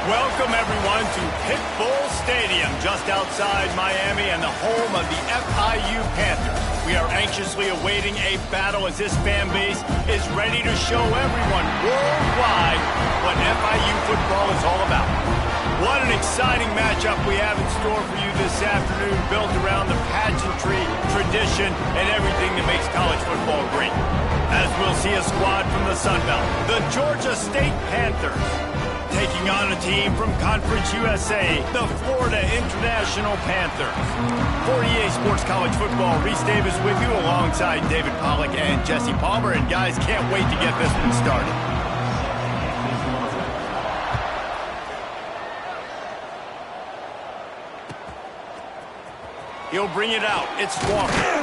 Welcome, everyone, to Pitbull Stadium, just outside Miami and the home of the FIU Panthers. We are anxiously awaiting a battle as this fan base is ready to show everyone worldwide what FIU football is all about. What an exciting matchup we have in store for you this afternoon, built around the pageantry, tradition, and everything that makes college football great. As we'll see a squad from the Sun Belt, the Georgia State Panthers, taking on a team from Conference USA, the Florida International Panthers. For EA Sports College Football, Reese Davis with you alongside David Pollack and Jesse Palmer. And guys, can't wait to get this one started. He'll bring it out. It's Walker.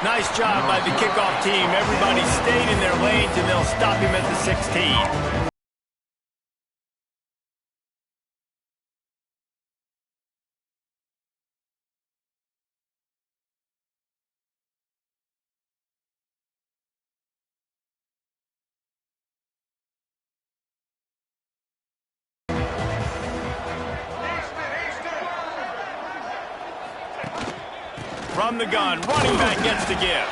Nice job by the kickoff team. Everybody stayed in their lanes, and they'll stop him at the 16. From the gun, running back gets to give.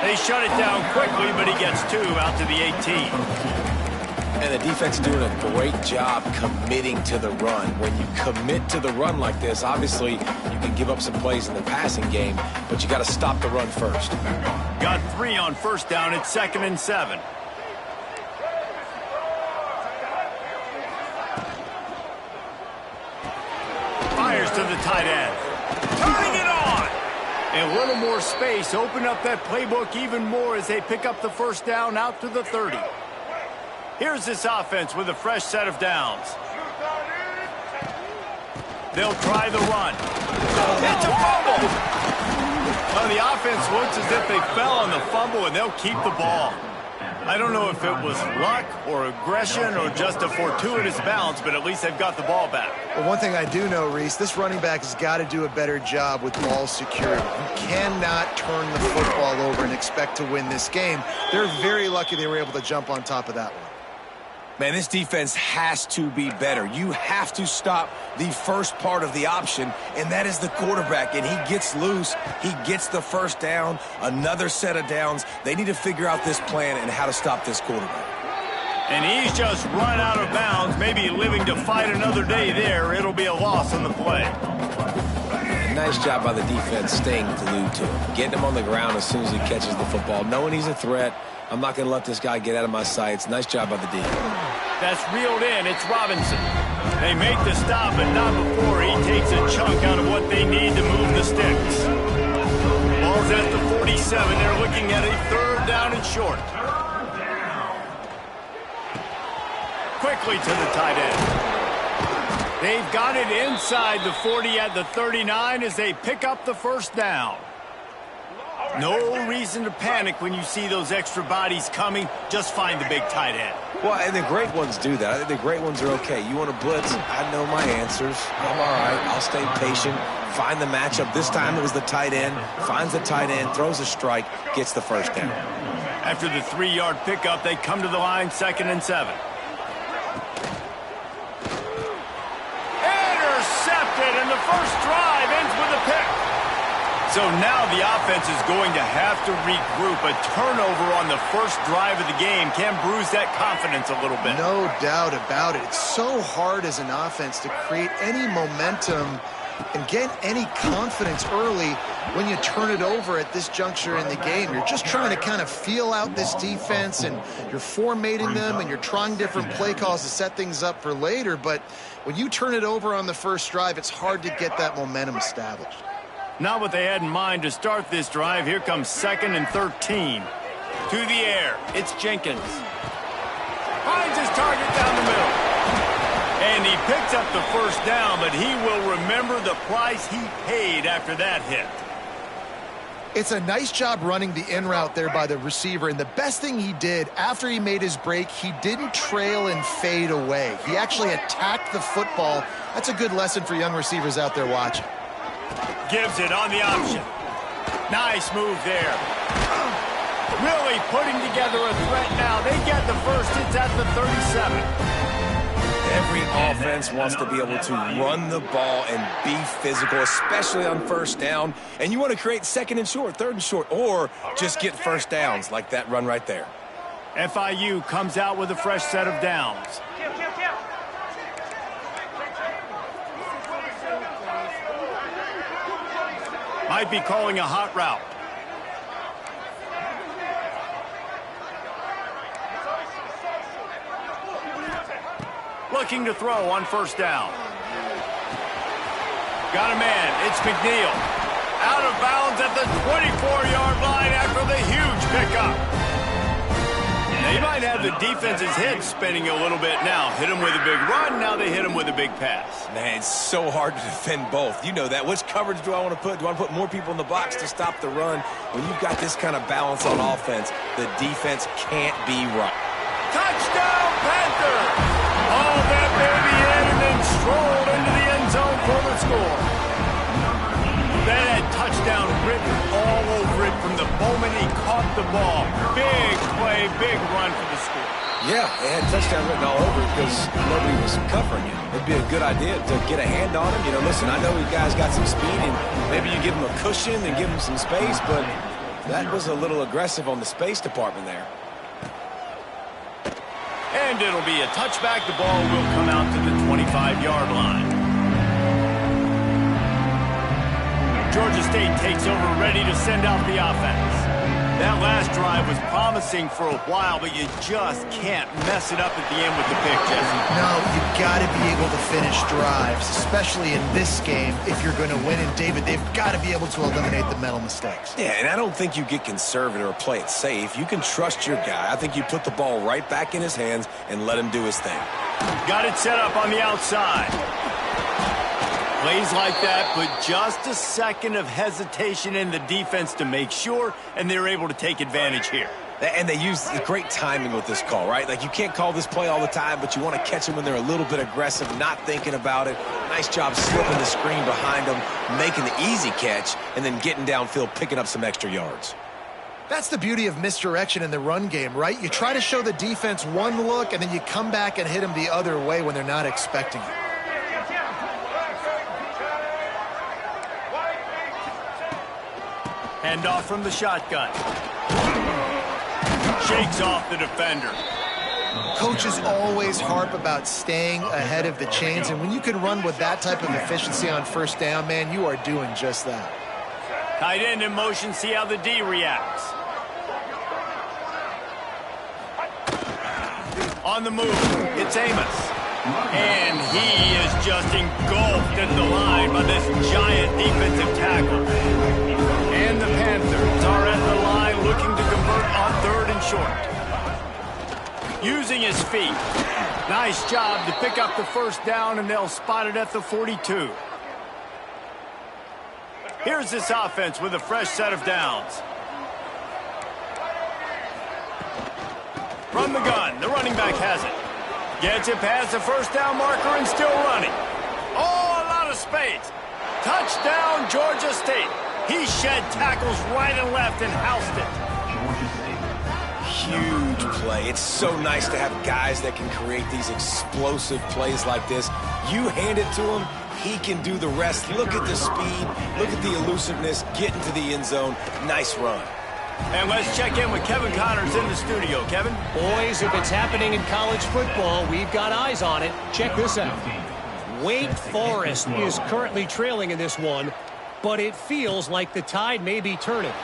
They shut it down quickly, but he gets 2 out to the 18. And the defense doing a great job committing to the run. When you commit to the run like this, obviously you can give up some plays in the passing game, but you got to stop the run first. Got 3 on first down. It's 2nd and 7. Fires to the tight end. Turning it on. And a little more space. Open up that playbook even more as they pick up the first down out to the 30. Here's this offense with a fresh set of downs. They'll try the run. It's a fumble. Well, the offense looks as if they fell on the fumble, and they'll keep the ball. I don't know if it was luck or aggression or just a fortuitous bounce, but at least they've got the ball back. Well, one thing I do know, Reese, this running back has got to do a better job with ball security. You cannot turn the football over and expect to win this game. They're very lucky they were able to jump on top of that one. Man, this defense has to be better. You have to stop the first part of the option, and that is the quarterback. And he gets loose. He gets the first down, another set of downs. They need to figure out this plan and how to stop this quarterback. And he's just run out of bounds, maybe living to fight another day there. It'll be a loss on the play. Nice job by the defense staying glued to him, getting him on the ground as soon as he catches the football, knowing he's a threat. I'm not going to let this guy get out of my sights. Nice job by the D. That's reeled in. It's Robinson. They make the stop, but not before he takes a chunk out of what they need to move the sticks. Ball's at the 47. They're looking at a 3rd down and short. Quickly to the tight end. They've got it inside the 40 at the 39 as they pick up the first down. No reason to panic when you see those extra bodies coming. Just find the big tight end. Well, and the great ones do that. I think the great ones are okay. You want to blitz? I know my answers. I'm all right. I'll stay patient. Find the matchup. This time it was the tight end. Finds the tight end, throws a strike, gets the first down. After the 3-yard pickup, they come to the line, 2nd and 7. Intercepted, and the first drive ends with a pick. So now the offense is going to have to regroup. A turnover on the first drive of the game can bruise that confidence a little bit. No doubt about it. It's so hard as an offense to create any momentum and get any confidence early when you turn it over at this juncture in the game. You're just trying to kind of feel out this defense, and you're formatting them, and you're trying different play calls to set things up for later. But when you turn it over on the first drive, it's hard to get that momentum established. Not what they had in mind to start this drive. Here comes 2nd and 13. To the air. It's Jenkins. Finds his target down the middle. And he picks up the first down, but he will remember the price he paid after that hit. It's a nice job running the in route there by the receiver, and the best thing he did after he made his break, he didn't trail and fade away. He actually attacked the football. That's a good lesson for young receivers out there watching. Gives it on the option. Nice move there. Really putting together a threat now. They get the first. It's at the 37. Every offense wants to be able to run the ball and be physical, especially on first down. And you want to create second and short, third and short, or just get first downs like that run right there. FIU comes out with a fresh set of downs. Might be calling a hot route. Looking to throw on first down. Got a man. It's McNeil. Out of bounds at the 24-yard line after the huge pickup. They might have the defense's head spinning a little bit now. Hit him with a big run. Now they hit him with a big pass. Man, it's so hard to defend both. You know that. Which coverage do I want to put? Do I want to put more people in the box to stop the run? When you've got this kind of balance on offense, the defense can't be right. Touchdown, Panthers! Oh, that baby in and then strolled into the end zone for the score. That had touchdown written all over it from the moment he caught the ball. Big play, big run for the score. Yeah, it had touchdown written all over it because nobody was covering it. It'd be a good idea to get a hand on him. You know, listen, I know you guys got some speed, and maybe you give him a cushion and give him some space, but that was a little aggressive on the space department there. And it'll be a touchback. The ball will come out to the 25-yard line. Georgia State takes over, ready to send out the offense. That last drive was promising for a while, but you just can't mess it up at the end with the pick, Jesse. No, you've got to be able to finish drives, especially in this game if you're going to win. And, David, they've got to be able to eliminate the mental mistakes. Yeah, and I don't think you get conservative or play it safe. You can trust your guy. I think you put the ball right back in his hands and let him do his thing. Got it set up on the outside. Plays like that, but just a second of hesitation in the defense to make sure, and they're able to take advantage here. And they use great timing with this call, right? Like, you can't call this play all the time, but you want to catch them when they're a little bit aggressive, not thinking about it. Nice job slipping the screen behind them, making the easy catch, and then getting downfield, picking up some extra yards. That's the beauty of misdirection in the run game, right? You try to show the defense one look, and then you come back and hit them the other way when they're not expecting it. Handoff from the shotgun. Shakes off the defender. Coaches always harp about staying ahead of the chains, and when you can run with that type of efficiency on first down, man, you are doing just that. Tight end in motion, see how the D reacts. On the move, it's Amos. And he is just engulfed at the line by this giant defensive tackle. And the Panthers are at the line looking to convert on third and short. Using his feet. Nice job to pick up the first down, and they'll spot it at the 42. Here's this offense with a fresh set of downs. From the gun, the running back has it. Gets it past the first down marker and still running. Oh, a lot of space. Touchdown, Georgia State. He shed tackles right and left and housed it. Huge play. It's so nice to have guys that can create these explosive plays like this. You hand it to him, he can do the rest. Look at the speed. Look at the elusiveness. Get into the end zone. Nice run. And let's check in with Kevin Connors in the studio. Kevin? Boys, if it's happening in college football, we've got eyes on it. Check this out. Wake Forest is currently trailing in this one, but it feels like the tide may be turning.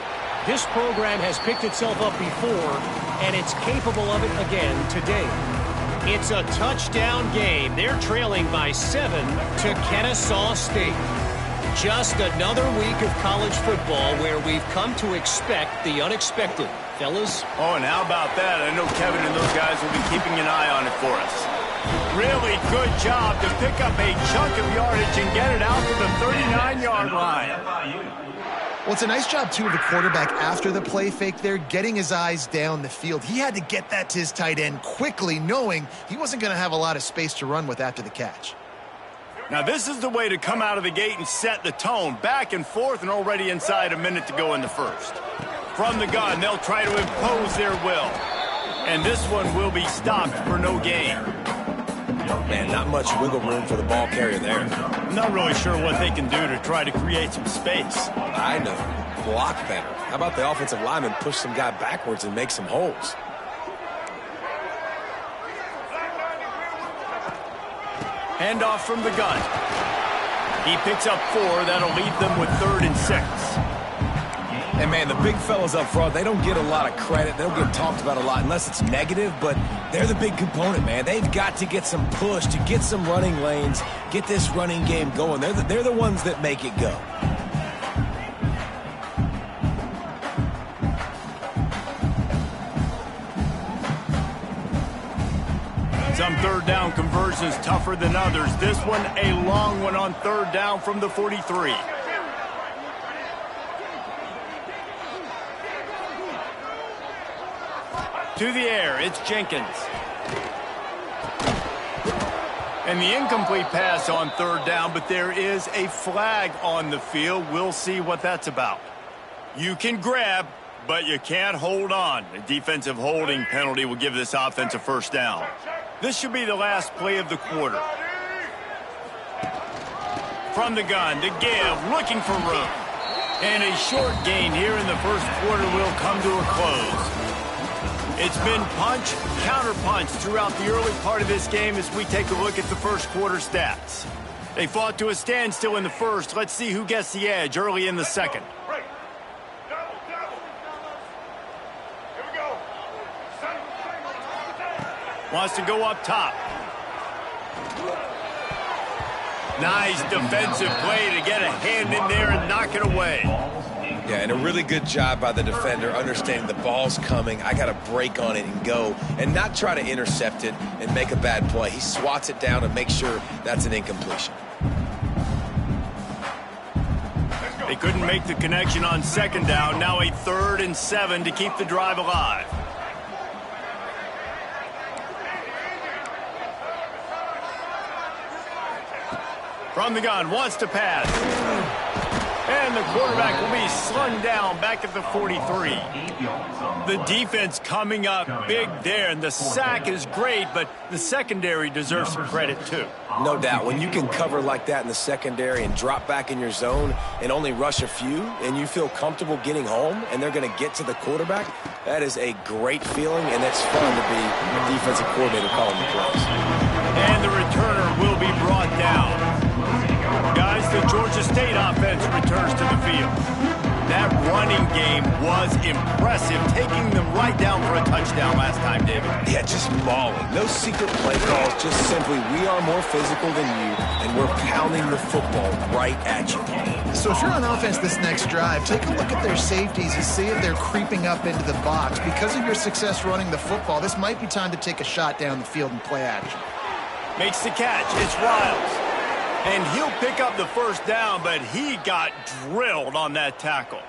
This program has picked itself up before, and it's capable of it again today. It's a touchdown game. They're trailing by 7 to Kennesaw State. Just another week of college football where we've come to expect the unexpected. Fellas? Oh, and how about that? I know Kevin and those guys will be keeping an eye on it for us. Really good job to pick up a chunk of yardage and get it out to the 39-yard line. Well, it's a nice job, too, of the quarterback after the play fake there, getting his eyes down the field. He had to get that to his tight end quickly, knowing he wasn't going to have a lot of space to run with after the catch. Now, this is the way to come out of the gate and set the tone. Back and forth and already inside a minute to go in the first. From the gun, they'll try to impose their will. And this one will be stopped for no gain. Man, not much wiggle room for the ball carrier there. I'm not really sure what they can do to try to create some space. I know. Block better. How about the offensive lineman push some guy backwards and make some holes? Handoff from the gun. He picks up 4. That'll leave them with 3rd and 6. And, man, the big fellas up front, they don't get a lot of credit. They don't get talked about a lot unless it's negative, but they're the big component, man. They've got to get some push to get some running lanes, get this running game going. They're the ones that make it go. Some third down conversions tougher than others. This one a long one on 3rd down from the 43. To the air, it's Jenkins. And the incomplete pass on 3rd down, but there is a flag on the field. We'll see what that's about. You can grab, but you can't hold on. A defensive holding penalty will give this offense a 1st down. This should be the last play of the quarter. From the gun to give, looking for room. And a short gain here in the 1st quarter will come to a close. It's been punch, counter-punch throughout the early part of this game as we take a look at the 1st quarter stats. They fought to a standstill in the 1st. Let's see who gets the edge early in the 2nd. Wants to go up top. Nice defensive play to get a hand in there and knock it away. Yeah, and a really good job by the defender understanding the ball's coming. I got to break on it and go and not try to intercept it and make a bad play. He swats it down and makes sure that's an incompletion. They couldn't make the connection on 2nd down. Now a 3rd and 7 to keep the drive alive. From the gun, wants to pass. And the quarterback will be slung down back at the 43. The defense coming up big there, and the sack is great, but the secondary deserves some credit too. No doubt. When you can cover like that in the secondary and drop back in your zone and only rush a few, and you feel comfortable getting home, and they're going to get to the quarterback, that is a great feeling, and it's fun to be a defensive coordinator calling the plays. And the returner will be brought down. Guys, the Georgia State offense returns to the field. That running game was impressive, taking them right down for a touchdown last time, David. Yeah, just mauling. No secret play calls, just simply we are more physical than you, and we're pounding the football right at you. So if you're on offense this next drive, take a look at their safeties and see if they're creeping up into the box. Because of your success running the football, this might be time to take a shot down the field and play action. Makes the catch. It's Riles. And he'll pick up the 1st down, but he got drilled on that tackle.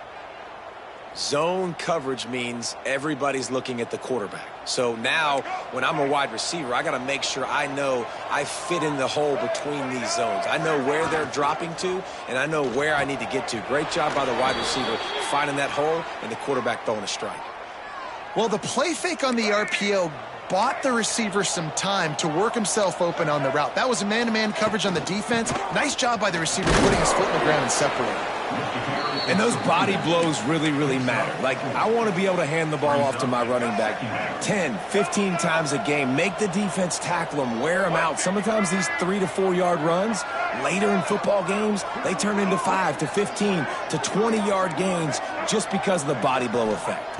Zone coverage means everybody's looking at the quarterback. So now, when I'm a wide receiver, I got to make sure I know I fit in the hole between these zones. I know where they're dropping to, and I know where I need to get to. Great job by the wide receiver finding that hole, and the quarterback throwing a strike. Well, the play fake on the RPO bought the receiver some time to work himself open on the route. That was a man-to-man coverage on the defense. Nice job by the receiver putting his foot in the ground and separating. And those body blows really, really matter. Like, I want to be able to hand the ball off to my running back 10, 15 times a game. Make the defense tackle them, wear them out. Sometimes these 3 to 4 yard runs, later in football games, they turn into 5 to 15 to 20 yard gains just because of the body blow effect.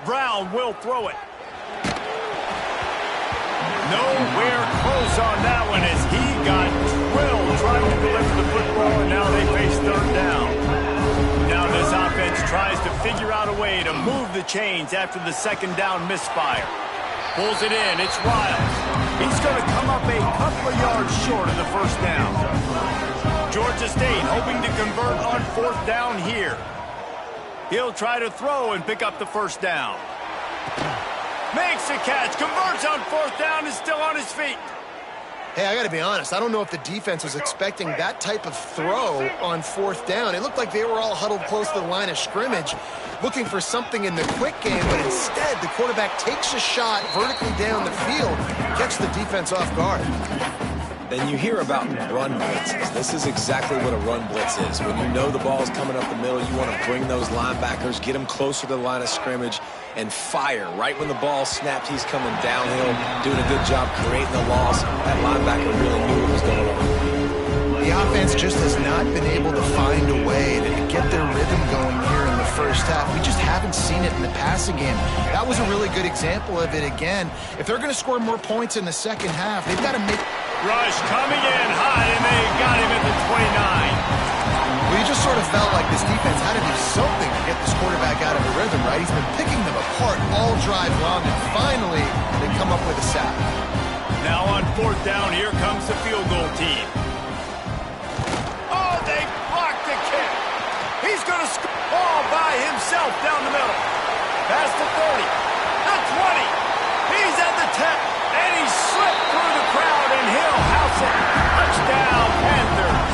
Brown will throw it. Nowhere close on that one as he got drilled trying to deliver the football, and now they face 3rd down. Now this offense tries to figure out a way to move the chains after the 2nd down misfire. Pulls it in. It's Riles. He's going to come up a couple of yards short of the 1st down. Georgia State hoping to convert on 4th down here. He'll try to throw and pick up the 1st down. Makes the catch, converts on 4th down, is still on his feet. Hey, I got to be honest. I don't know if the defense was expecting that type of throw on 4th down. It looked like they were all huddled close to the line of scrimmage, looking for something in the quick game, but instead the quarterback takes a shot vertically down the field, gets the defense off guard. Then you hear about run blitzes. This is exactly what a run blitz is. When you know the ball's coming up the middle, you want to bring those linebackers, get them closer to the line of scrimmage, and fire. Right when the ball snapped, he's coming downhill, doing a good job creating the loss. That linebacker really knew what was going on. The offense just has not been able to find a way to get their rhythm going here in the first half. We just haven't seen it in the passing game. That was a really good example of it again. If they're going to score more points in the second half, they've got to make... Rush coming in high, and they got him at the 29. Well, you just sort of felt like this defense had to do something to get this quarterback out of the rhythm, right? He's been picking them apart all drive long, and finally they come up with a sack. Now on 4th down, here comes the field goal team. Oh, they blocked the kick. He's going to score all by himself down the middle. Past the 30, the 20. He's at the 10. And he slipped through the crowd, and he'll house it. Touchdown, Panthers.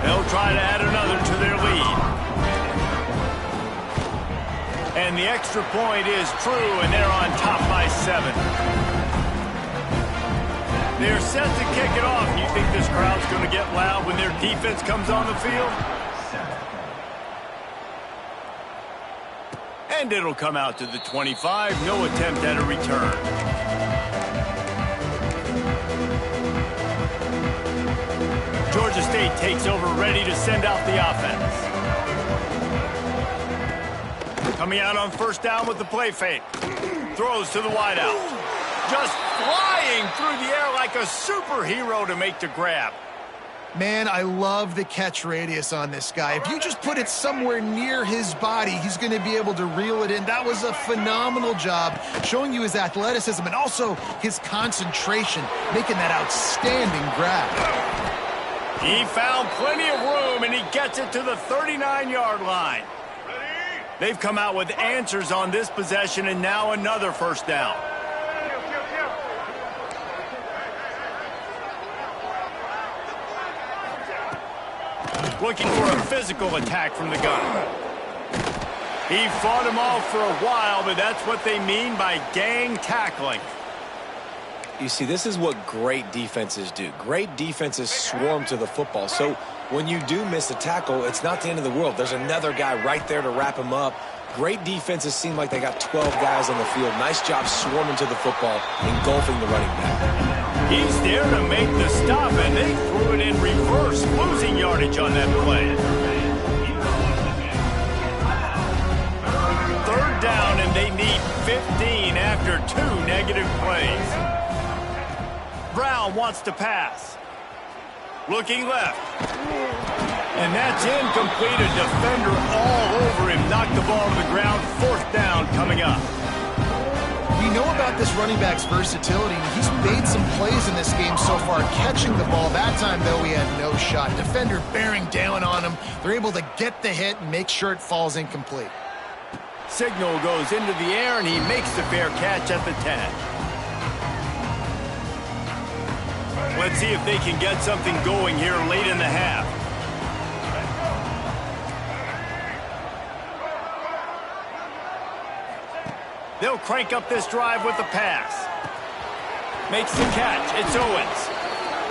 They'll try to add another to their lead. And the extra point is true, and they're on top by 7. They're set to kick it off. You think this crowd's going to get loud when their defense comes on the field? And it'll come out to the 25. No attempt at a return. Georgia State takes over, ready to send out the offense. Coming out on 1st down with the play fake. Throws to the wideout. Just flying through the air like a superhero to make the grab. Man, I love the catch radius on this guy. If you just put it somewhere near his body, he's going to be able to reel it in. That was a phenomenal job, showing you his athleticism and also his concentration, making that outstanding grab. He found plenty of room, and he gets it to the 39-yard line. They've come out with answers on this possession, and now another 1st down. Looking for a physical attack from the gun. He fought him off for a while, but that's what they mean by gang tackling. You see, this is what great defenses do. Great defenses swarm to the football. So when you do miss a tackle, it's not the end of the world. There's another guy right there to wrap him up. Great defenses seem like they got 12 guys on the field. Nice job swarming to the football, engulfing the running back. He's there to make the stop, and they threw it in reverse, losing yardage on that play. 3rd down, and they need 15 after 2 negative plays. Brown wants to pass. Looking left. And that's incomplete. A defender all over him. Knocked the ball to the ground. 4th down coming up. We know about this running back's versatility. He's made some plays in this game so far, catching the ball. That time, though, he had no shot. Defender bearing down on him. They're able to get the hit and make sure it falls incomplete. Signal goes into the air, and he makes the fair catch at the 10. Let's see if they can get something going here late in the half. They'll crank up this drive with the pass. Makes the catch. It's Owens.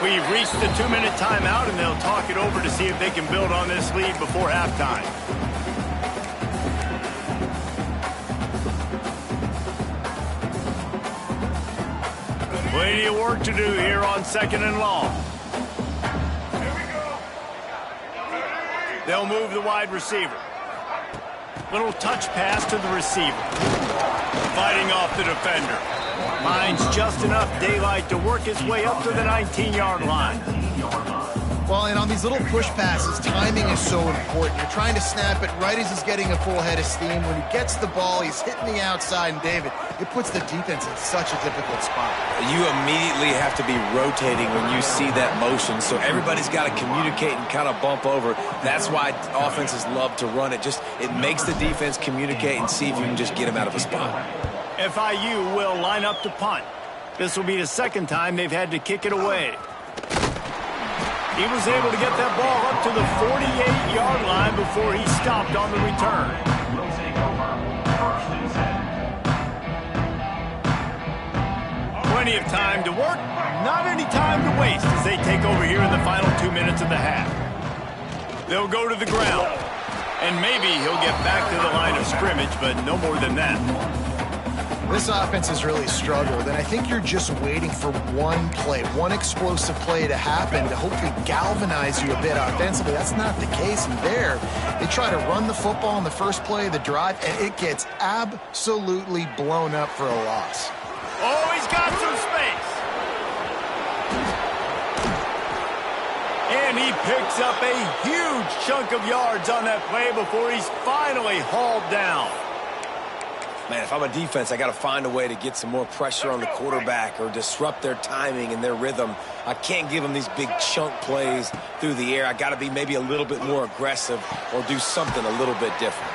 We've reached the 2-minute timeout, and they'll talk it over to see if they can build on this lead before halftime. Plenty of work to do here on 2nd and long. They'll move the wide receiver. Little touch pass to the receiver. Fighting off the defender. Finds just enough daylight to work his way up to the 19-yard line. Well, and on these little push passes, timing is so important. You're trying to snap it right as he's getting a full head of steam. When he gets the ball, he's hitting the outside, and David, it puts the defense in such a difficult spot. You immediately have to be rotating when you see that motion, so everybody's got to communicate and kind of bump over. That's why offenses love to run it. It makes the defense communicate and see if you can just get them out of a spot. FIU will line up to punt. This will be the second time they've had to kick it away. He was able to get that ball up to the 48-yard line before he stopped on the return. Plenty of time to work, not any time to waste as they take over here in the final 2 minutes of the half. They'll go to the ground, and maybe he'll get back to the line of scrimmage, but no more than that. This offense has really struggled, and I think you're just waiting for one play, one explosive play to happen to hopefully galvanize you a bit offensively. That's not the case, and there they try to run the football in the first play of the drive, and it gets absolutely blown up for a loss. Oh, he's got some space. And he picks up a huge chunk of yards on that play before he's finally hauled down. Man, if I'm a defense, I got to find a way to get some more pressure on the quarterback or disrupt their timing and their rhythm. I can't give them these big chunk plays through the air. I got to be maybe a little bit more aggressive or do something a little bit different.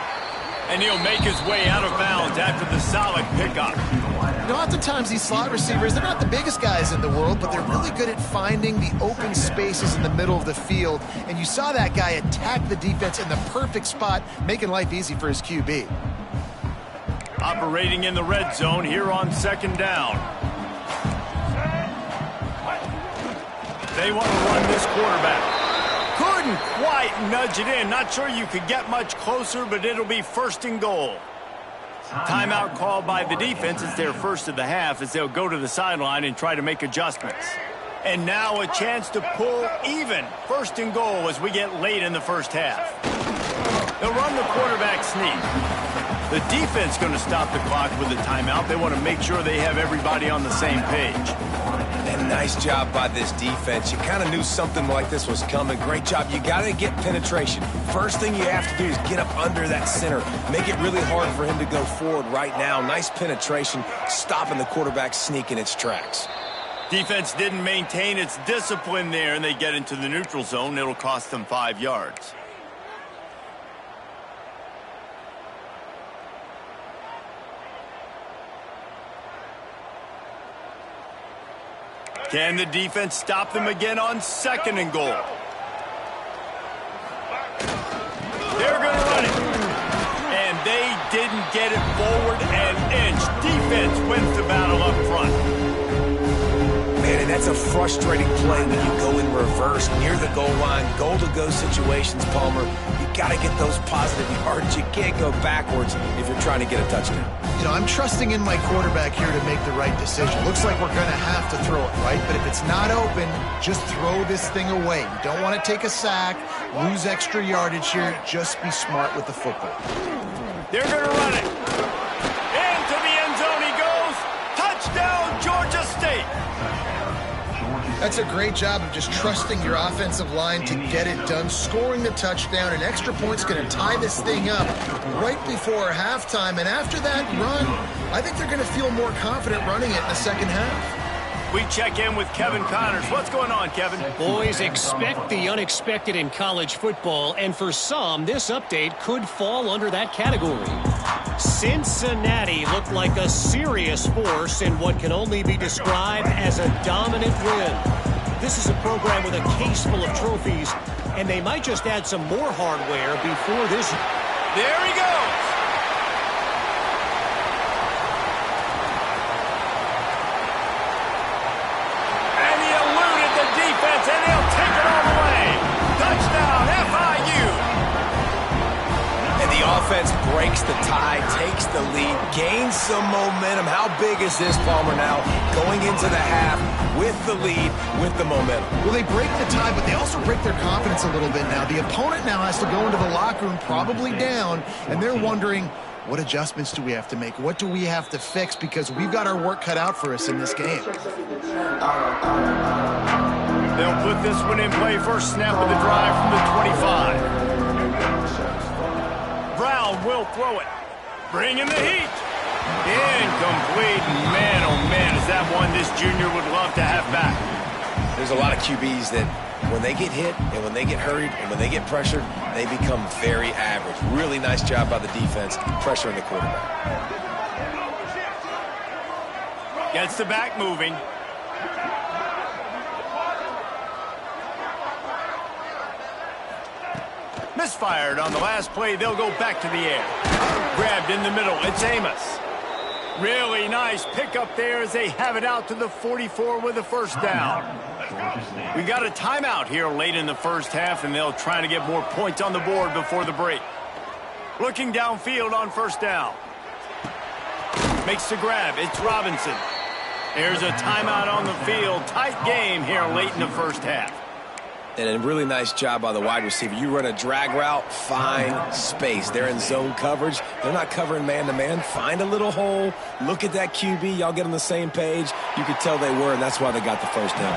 And he'll make his way out of bounds after the solid pickup. You know, oftentimes these slot receivers, they're not the biggest guys in the world, but they're really good at finding the open spaces in the middle of the field. And you saw that guy attack the defense in the perfect spot, making life easy for his QB. Operating in the red zone here on second down. They want to run this quarterback. Couldn't quite nudge it in. Not sure you could get much closer, but it'll be first and goal. Timeout called by the defense. It's their first of the half as they'll go to the sideline and try to make adjustments. And now a chance to pull even. First and goal as we get late in the first half. They'll run the quarterback sneak. The defense going to stop the clock with a timeout. They want to make sure they have everybody on the same page. And nice job by this defense. You kind of knew something like this was coming. Great job. You got to get penetration. First thing you have to do is get up under that center. Make it really hard for him to go forward right now. Nice penetration, stopping the quarterback sneak in its tracks. Defense didn't maintain its discipline there, and they get into the neutral zone. It'll cost them 5 yards. Can the defense stop them again on second and goal? They're going to run it. And they didn't get it forward an inch. Defense wins the battle up front. Man, and that's a frustrating play when you go in reverse near the goal line, goal-to-go situations, Palmer. You got to get those positive yards. You can't go backwards if you're trying to get a touchdown. You know, I'm trusting in my quarterback here to make the right decision. Looks like we're going to have to throw it, right? But if it's not open, just throw this thing away. You don't want to take a sack, lose extra yardage here. Just be smart with the football. They're going to run it. Into the end zone he goes. Touchdown, Georgia State. That's a great job of just trusting your offensive line to get it done, scoring the touchdown. An extra point's going to tie this thing up right before halftime. And after that run, I think they're going to feel more confident running it in the second half. We check in with Kevin Connors. What's going on, Kevin? Boys, expect the unexpected in college football, and for some, this update could fall under that category. Cincinnati looked like a serious force in what can only be described as a dominant win. This is a program with a case full of trophies, and they might just add some more hardware before this. There he goes. And he eluded the defense, and he'll take it all the way. Touchdown, FIU. And the offense breaks the tie, takes the lead, gains some momentum. How big is this, Palmer, now going into the half with the lead, with the momentum? Well, they break the tie, but they also break their confidence a little bit now. The opponent now has to go into the locker room probably down, and they're wondering, what adjustments do we have to make? What do we have to fix? Because we've got our work cut out for us in this game. They'll put this one in play. First snap of the drive from the 25. Brown will throw it. Bring in the heat. Incomplete. Man, oh man, is that one this junior would love to have back. There's a lot of QBs that when they get hit and when they get hurried and when they get pressured, they become very average. Really nice job by the defense pressuring the quarterback. Gets the back moving. Misfired on the last play. They'll go back to the air. Grabbed in the middle. It's Amos. Really nice pickup there as they have it out to the 44 with a first down. We got a timeout here late in the first half, and they'll try to get more points on the board before the break. Looking downfield on first down. Makes the grab. It's Robinson. There's a timeout on the field. Tight game here late in the first half. And a really nice job by the wide receiver. You run a drag route, find space. They're in zone coverage. They're not covering man-to-man. Find a little hole. Look at that QB. Y'all get on the same page. You could tell they were, and that's why they got the first down.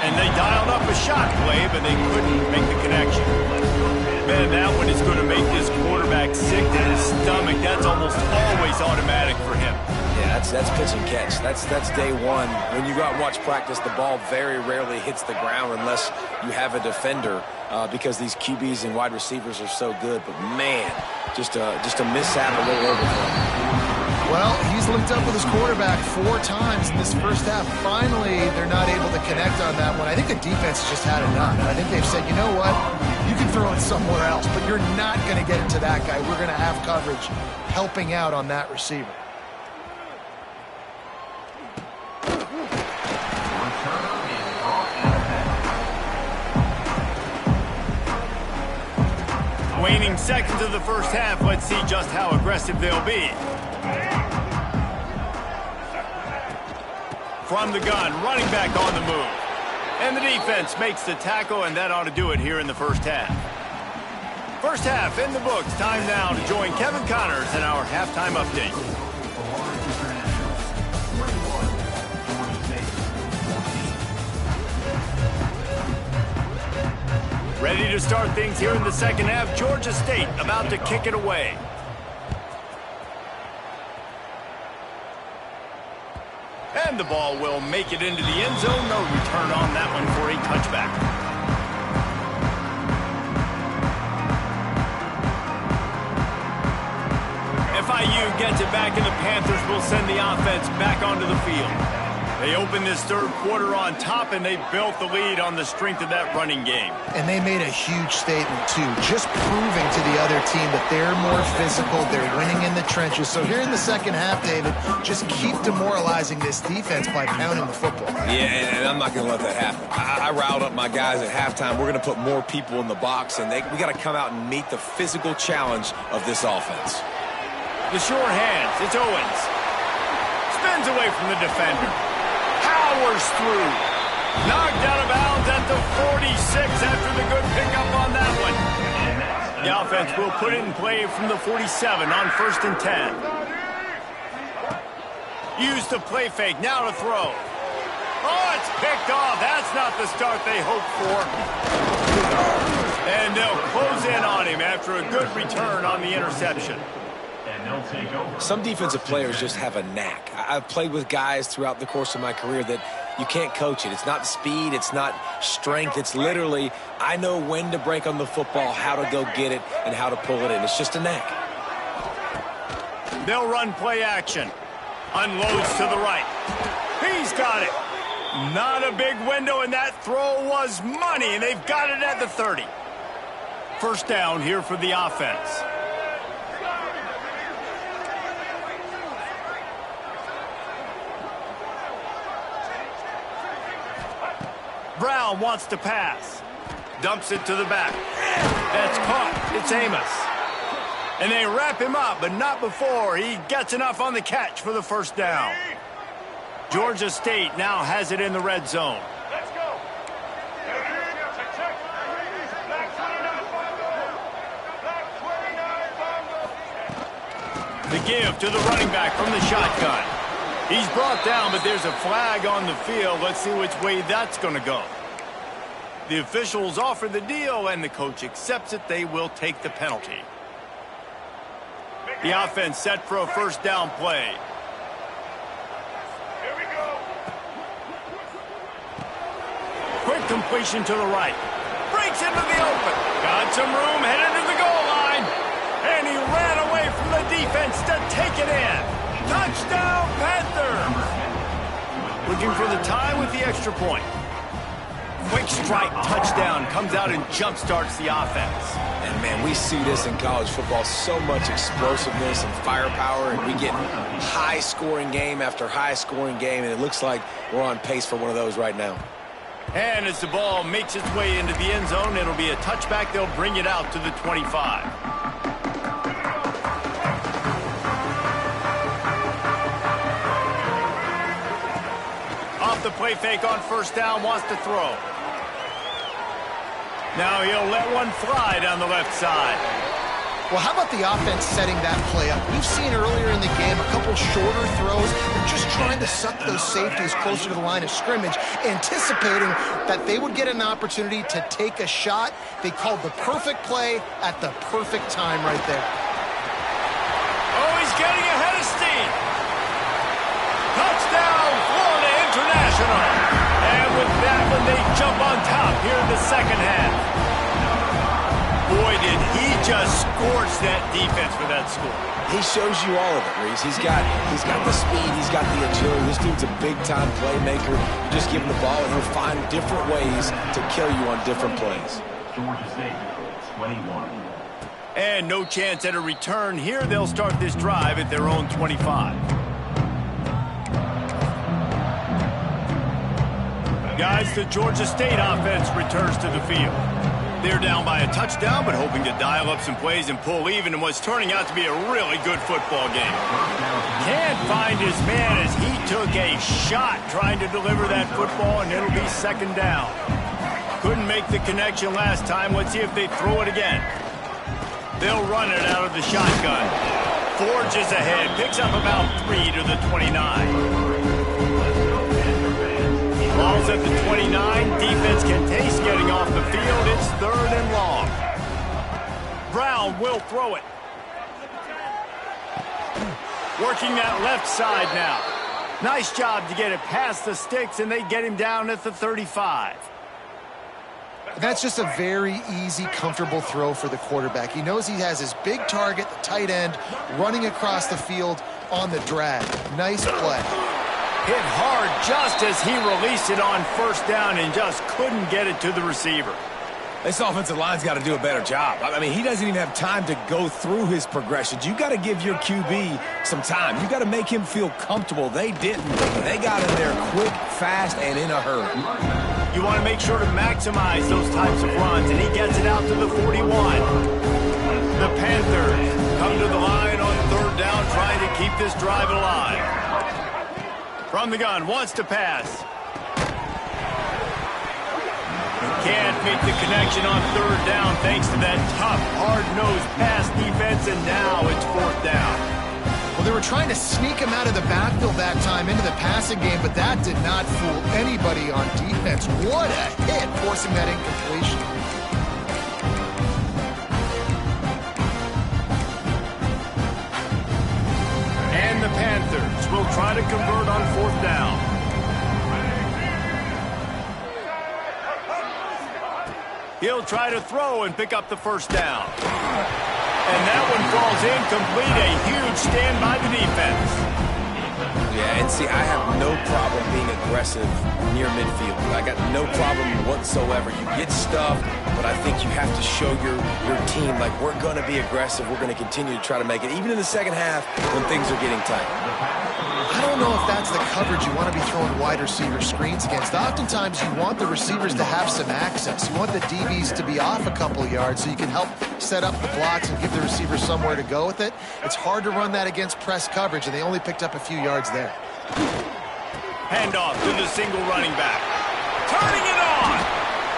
And they dialed up a shot play, but they couldn't make the connection. Man, that one is going to make this quarterback sick to his stomach. That's almost always automatic for him. Yeah, that's pitch and catch. That's day one. When you go out and watch practice, the ball very rarely hits the ground unless you have a defender because these QBs and wide receivers are so good. But, man, just a mishap, a little overthrow. Well, he's linked up with his quarterback 4 times in this first half. Finally, they're not able to connect on that one. I think the defense just had enough. And I think they've said, you know what? You can throw it somewhere else, but you're not going to get it to that guy. We're going to have coverage helping out on that receiver. Waning seconds of the first half. Let's see just how aggressive they'll be. From the gun, running back on the move. And the defense makes the tackle, and that ought to do it here in the first half. First half in the books. Time now to join Kevin Connors in our halftime update. Ready to start things here in the second half. Georgia State about to kick it away. And the ball will make it into the end zone. No return on that one for a touchback. FIU gets it back, and the Panthers will send the offense back onto the field. They opened this third quarter on top, and they built the lead on the strength of that running game. And they made a huge statement, too, just proving to the other team that they're more physical, they're winning in the trenches. So here in the second half, David, just keep demoralizing this defense by pounding the football. Yeah, and I'm not going to let that happen. I riled up my guys at halftime. We're going to put more people in the box, and we got to come out and meet the physical challenge of this offense. The sure hands, it's Owens. Spins away from the defender. Powers through. Knocked out of bounds at the 46 after the good pickup on that one. The offense will put it in play from the 47 on 1st and 10. Use the play fake, now to throw. Oh, it's picked off. That's not the start they hoped for. And they'll close in on him after a good return on the interception. Some defensive players just have a knack. I've played with guys throughout the course of my career that you can't coach it. It's not speed. It's not strength. It's literally, I know when to break on the football, how to go get it, and how to pull it in. It's just a knack. They'll run play action. Unloads to the right. He's got it. Not a big window, and that throw was money, and they've got it at the 30. First down here for the offense. Brown wants to pass. Dumps it to the back. That's caught. It's Amos. And they wrap him up, but not before he gets enough on the catch for the first down. Georgia State now has it in the red zone. Let's go. The give to the running back from the shotgun. He's brought down, but there's a flag on the field. Let's see which way that's going to go. The officials offer the deal, and the coach accepts it. They will take the penalty. The offense set for a first down play. Here we go. Quick completion to the right. Breaks into the open. Got some room, headed to the goal line. And he ran away from the defense to take it in. Touchdown, Panthers! Looking for the tie with the extra point. Quick strike touchdown comes out and jump starts the offense. And, man, we see this in college football, so much explosiveness and firepower, and we get high-scoring game after high-scoring game, and it looks like we're on pace for one of those right now. And as the ball makes its way into the end zone, it'll be a touchback. They'll bring it out to the 25. Off the play fake on first down, wants to throw. Now he'll let one fly down the left side. Well, how about the offense setting that play up? We've seen earlier in the game a couple shorter throws. They're just trying to suck those safeties closer to the line of scrimmage, anticipating that they would get an opportunity to take a shot. They called the perfect play at the perfect time right there. Oh, he's getting ahead of steam. Touchdown, Florida International. And with that one, they jump on top here in the second half. Boy, did he just scorch that defense for that score. He shows you all of it, Reese. He's got the speed, he's got the agility. This dude's a big-time playmaker. You just give him the ball, and he'll find different ways to kill you on different plays. Georgia State, 21. And no chance at a return here. They'll start this drive at their own 25. Guys, the Georgia State offense returns to the field. They're down by a touchdown, but hoping to dial up some plays and pull even in what's turning out to be a really good football game. Can't find his man as he took a shot trying to deliver that football, and it'll be second down. Couldn't make the connection last time. Let's see if they throw it again. They'll run it out of the shotgun. Forges ahead, picks up about 3 to the 29. Ball's at the 29. Defense can taste getting off the field. It's third and long. Brown will throw it. Working that left side now. Nice job to get it past the sticks, and they get him down at the 35. That's just a very easy, comfortable throw for the quarterback. He knows he has his big target, the tight end, running across the field on the drag. Nice play. Hit hard just as he released it on first down and just couldn't get it to the receiver. This offensive line's got to do a better job. I mean, he doesn't even have time to go through his progressions. You got to give your QB some time. You got to make him feel comfortable. They didn't. They got him there quick, fast, and in a hurry. You want to make sure to maximize those types of runs, and he gets it out to the 41. The Panthers come to the line on third down, trying to keep this drive alive. From the gun, wants to pass. Can't make the connection on third down thanks to that tough, hard-nosed pass defense, and now it's fourth down. Well, they were trying to sneak him out of the backfield that time into the passing game, but that did not fool anybody on defense. What a hit, forcing that incompletion. And the Panthers will try to convert on fourth down. He'll try to throw and pick up the first down. And that one falls incomplete. A huge stand by the defense. Yeah, and see, I have no problem being aggressive near midfield. I got no problem whatsoever. You get stuffed, but I think you have to show your team, like, we're going to be aggressive. We're going to continue to try to make it, even in the second half when things are getting tight. I don't know if that's the coverage you want to be throwing wide receiver screens against. Oftentimes, you want the receivers to have some access. You want the DBs to be off a couple yards so you can help set up the blocks and give the receiver somewhere to go with it. It's hard to run that against press coverage, and they only picked up a few yards there. Handoff to the single running back. Turning it on.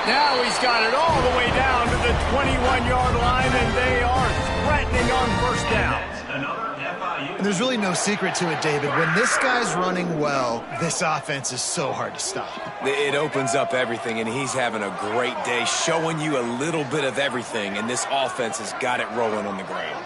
Now he's got it all the way down to the 21-yard line, and they are threatening on first down. And there's really no secret to it, David. When this guy's running well, this offense is so hard to stop. It opens up everything, and he's having a great day, showing you a little bit of everything, and this offense has got it rolling on the ground.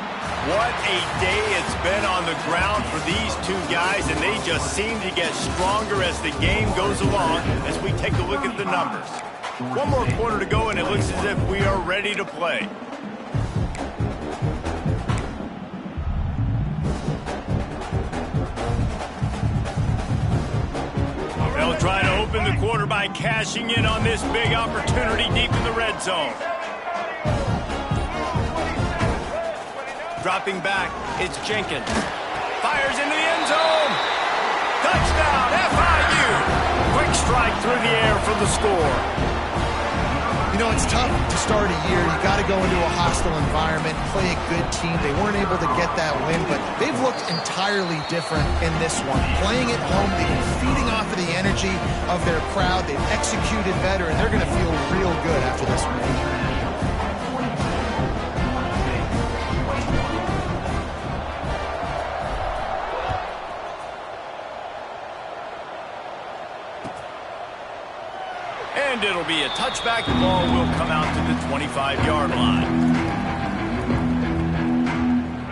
What a day it's been on the ground for these two guys, and they just seem to get stronger as the game goes along as we take a look at the numbers. One more quarter to go, and it looks as if we are ready to play. They'll try to open the quarter by cashing in on this big opportunity deep in the red zone. Dropping back, it's Jenkins. Fires into the end zone. Touchdown, FIU. Quick strike through the air for the score. You know, it's tough to start a year. You got to go into a hostile environment, play a good team. They weren't able to get that win, but they've looked entirely different in this one. Playing at home, they've been feeding off of the energy of their crowd. They've executed better, and they're going to feel real good after this win. And it'll be a touchback. The ball will come out to the 25-yard line.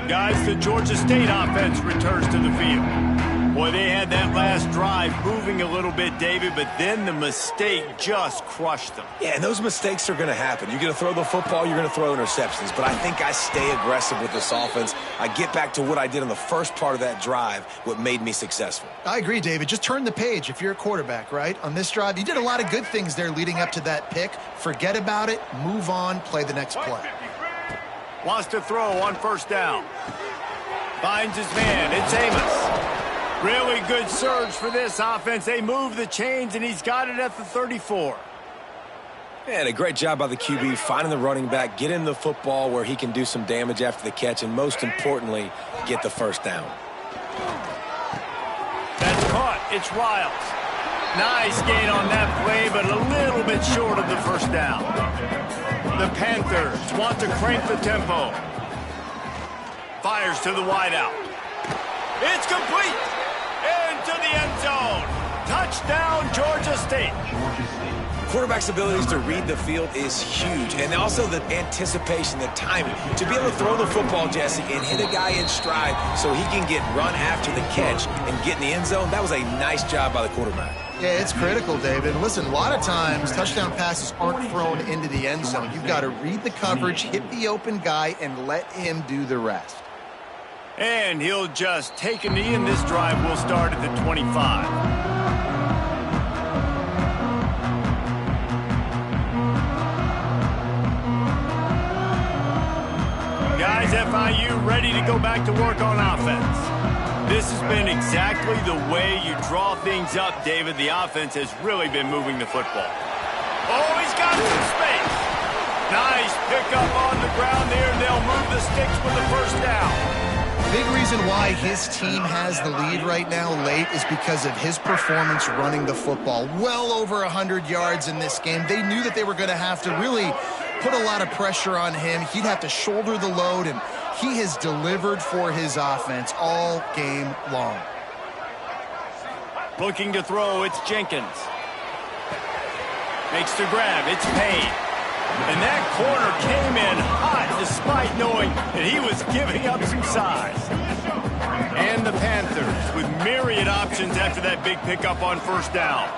Guys, the Georgia State offense returns to the field. Boy, they had that last drive moving a little bit, David, but then the mistake just crushed them. Yeah, and those mistakes are going to happen. You're going to throw the football, you're going to throw interceptions. But I think I stay aggressive with this offense. I get back to what I did on the first part of that drive, what made me successful. I agree, David. Just turn the page if you're a quarterback, right? On this drive, you did a lot of good things there leading up to that pick. Forget about it, move on, play the next play. Wants to throw on first down. Finds his man. It's Amos. Really good surge for this offense. They move the chains, and he's got it at the 34. And a great job by the QB finding the running back, get him the football where he can do some damage after the catch, and most importantly, get the first down. That's caught. It's Riles. Nice gain on that play, but a little bit short of the first down. The Panthers want to crank the tempo. Fires to the wideout. It's complete. Into the end zone. Touchdown, Georgia State. Quarterback's abilities to read the field is huge, and also the anticipation, the timing. To be able to throw the football, Jesse, and hit a guy in stride so he can get run after the catch and get in the end zone, that was a nice job by the quarterback. Yeah, it's critical, David. Listen, a lot of times touchdown passes aren't thrown into the end zone. You've got to read the coverage, hit the open guy, and let him do the rest. And he'll just take a knee, and this drive will start at the 25. Guys, FIU ready to go back to work on offense. This has been exactly the way you draw things up, David. The offense has really been moving the football. Oh, he's got some space. Nice pickup on the ground there. They'll move the sticks with the first down. Big reason why his team has the lead right now late is because of his performance running the football. Well over 100 yards in this game. They knew that they were going to have to really put a lot of pressure on him. He'd have to shoulder the load, and he has delivered for his offense all game long. Looking to throw, it's Jenkins. Makes the grab, it's Payne. And that corner came in hot despite knowing that he was giving up some size. And the Panthers with myriad options after that big pickup on first down.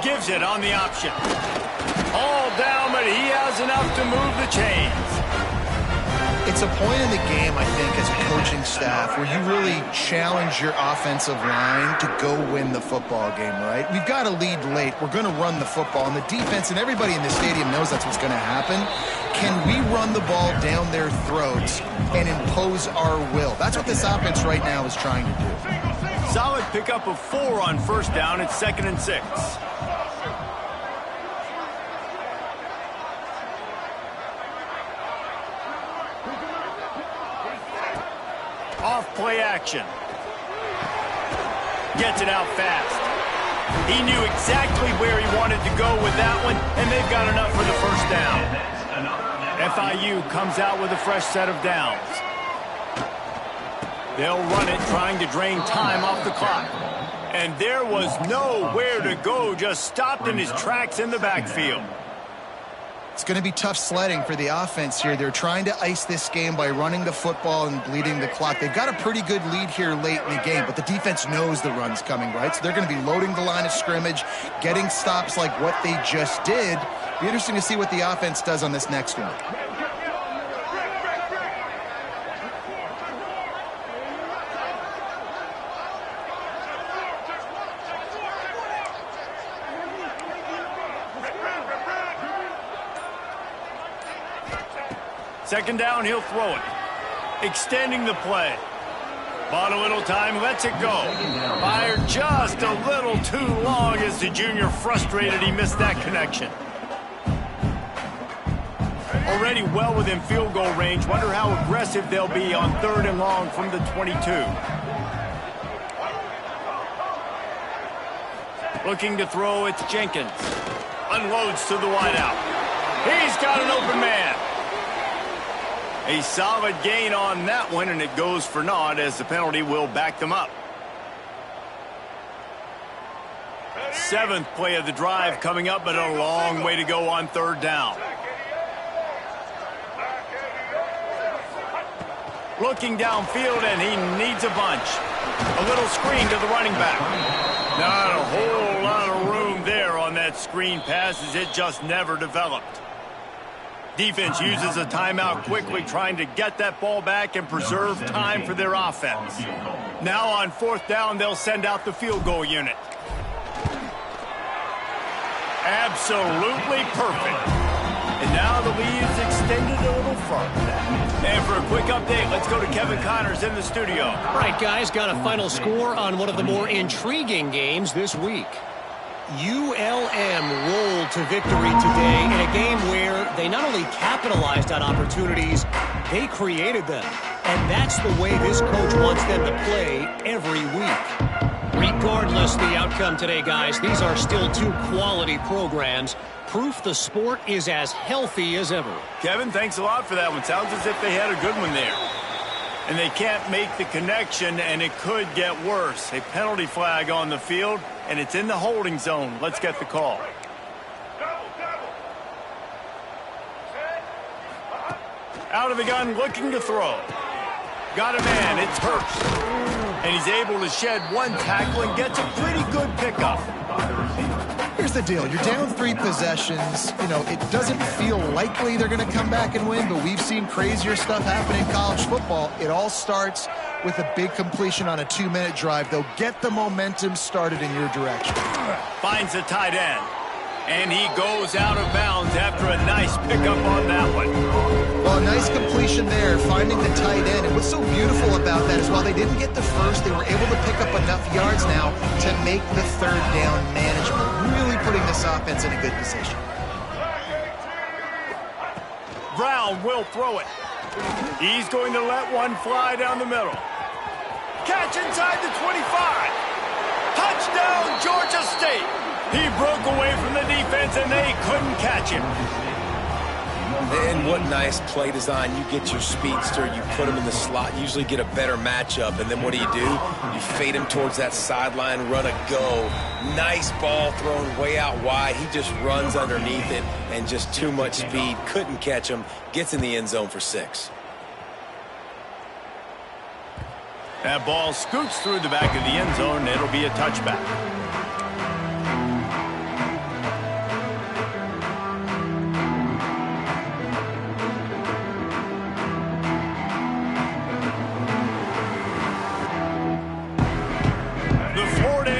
Gives it on the option. All down, but he has enough to move the chains. It's a point in the game, I think, as a coaching staff where you really challenge your offensive line to go win the football game, right? We've got to lead late. We're going to run the football. And the defense and everybody in the stadium knows that's what's going to happen. Can we run the ball down their throats and impose our will? That's what this offense right now is trying to do. Solid pickup of 4 on first down. It's 2nd and 6. Off play action. Gets it out fast. He knew exactly where he wanted to go with that one, and they've got enough for the first down. FIU comes out with a fresh set of downs. They'll run it, trying to drain time off the clock. And there was nowhere to go, just stopped in his tracks in the backfield. It's going to be tough sledding for the offense here. They're trying to ice this game by running the football and bleeding the clock. They've got a pretty good lead here late in the game, but the defense knows the run's coming, right? So they're going to be loading the line of scrimmage, getting stops like what they just did. Be interesting to see what the offense does on this next one. Second down, he'll throw it. Extending the play. Bought a little time, lets it go. Fired just a little too long as the junior frustrated he missed that connection. Already well within field goal range. Wonder how aggressive they'll be on 3rd and long from the 22. Looking to throw, it's Jenkins. Unloads to the wideout. He's got an open man. A solid gain on that one, and it goes for naught as the penalty will back them up. 7th play of the drive coming up, but a long way to go on 3rd down. Looking downfield, and he needs a bunch. A little screen to the running back. Not a whole lot of room there on that screen pass as it just never developed. Defense uses a timeout quickly, trying to get that ball back and preserve time for their offense. Now on 4th down, they'll send out the field goal unit. Absolutely perfect. And now the lead's extended a little further. And for a quick update, let's go to Kevin Connors in the studio. All right, guys, got a final score on one of the more intriguing games this week. ULM rolled to victory today in a game where they not only capitalized on opportunities, they created them. And that's the way this coach wants them to play every week. Regardless the outcome today, guys, these are still 2 quality programs. Proof the sport is as healthy as ever. Kevin, thanks a lot for that one. Sounds as if they had a good one there. And they can't make the connection, and it could get worse. A penalty flag on the field, and it's in the holding zone. Let's get the call. Out of the gun, looking to throw. Got a man, it's Hurst. And he's able to shed 1 tackle and gets a pretty good pickup. Here's the deal. You're down 3 possessions. You know, it doesn't feel likely they're going to come back and win, but we've seen crazier stuff happen in college football. It all starts with a big completion on a 2-minute drive. They'll get the momentum started in your direction. Finds a tight end. And he goes out of bounds after a nice pickup on that one. Well, a nice completion there, finding the tight end. And what's so beautiful about that is while they didn't get the first, they were able to pick up enough yards now to make the 3rd down manageable. Really putting this offense in a good position. Brown will throw it. He's going to let one fly down the middle. Catch inside the 25. Touchdown, Georgia State. He broke away from the defense, and they couldn't catch him. And what nice play design. You get your speedster, you put him in the slot, usually get a better matchup, and then what do? You fade him towards that sideline, run a go. Nice ball thrown way out wide. He just runs underneath it, and just too much speed. Couldn't catch him. Gets in the end zone for 6. That ball scoots through the back of the end zone, and it'll be a touchback.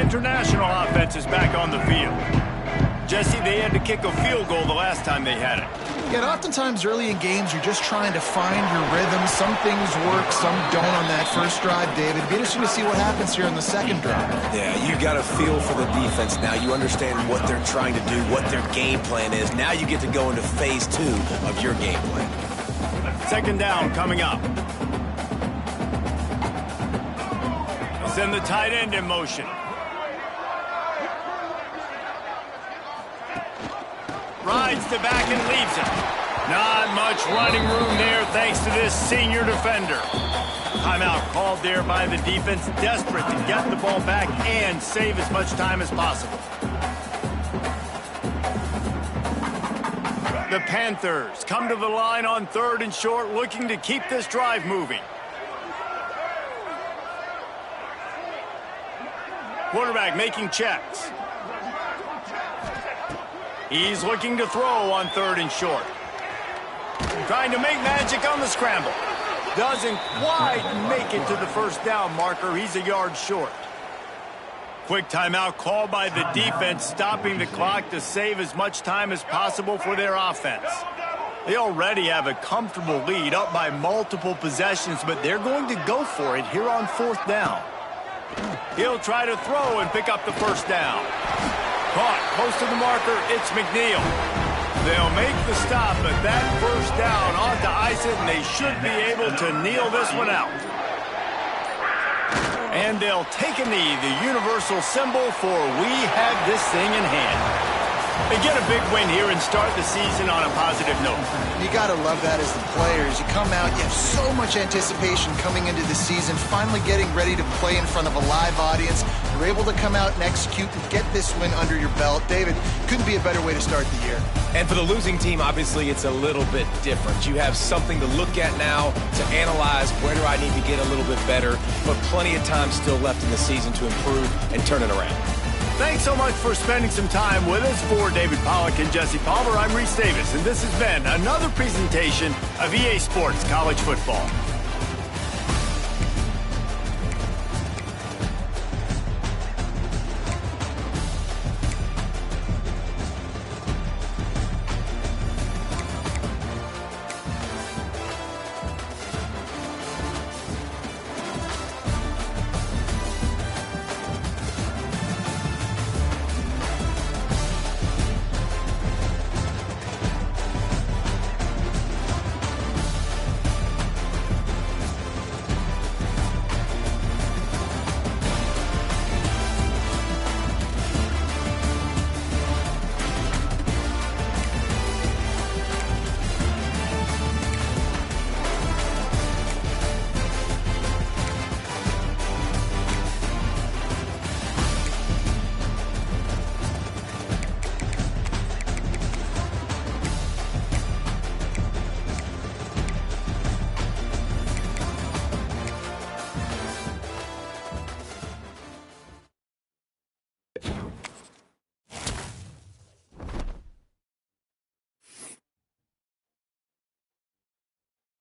International offense is back on the field. Jesse, they had to kick a field goal the last time they had it. Yeah, and oftentimes early in games, you're just trying to find your rhythm. Some things work, some don't on that first drive, David. It'd be interesting to see what happens here on the 2nd drive. Yeah, you got a feel for the defense now. You understand what they're trying to do, what their game plan is. Now you get to go into phase 2 of your game plan. 2nd down coming up. Send the tight end in motion. Rides the back and leaves it. Not much running room there thanks to this senior defender. Timeout called there by the defense, desperate to get the ball back and save as much time as possible. The Panthers come to the line on 3rd and short, looking to keep this drive moving. Quarterback making checks. He's looking to throw on 3rd and short. Trying to make magic on the scramble. Doesn't quite make it to the first down marker. He's a yard short. Quick timeout called by the defense, stopping the clock to save as much time as possible for their offense. They already have a comfortable lead, up by multiple possessions, but they're going to go for it here on 4th down. He'll try to throw and pick up the first down. Caught close to the marker, it's McNeil. They'll make the stop, but that first down ought to ice it, and they should be able to kneel this one out. And they'll take a knee, the universal symbol for we have this thing in hand. They get a big win here and start the season on a positive note. You got to love that as the players. You come out, you have so much anticipation coming into the season, finally getting ready to play in front of a live audience. You're able to come out and execute and get this win under your belt. David, couldn't be a better way to start the year. And for the losing team, obviously, it's a little bit different. You have something to look at now to analyze where do I need to get a little bit better, but plenty of time still left in the season to improve and turn it around. Thanks so much for spending some time with us. For David Pollack and Jesse Palmer, I'm Reese Davis, and this has been another presentation of EA Sports College Football.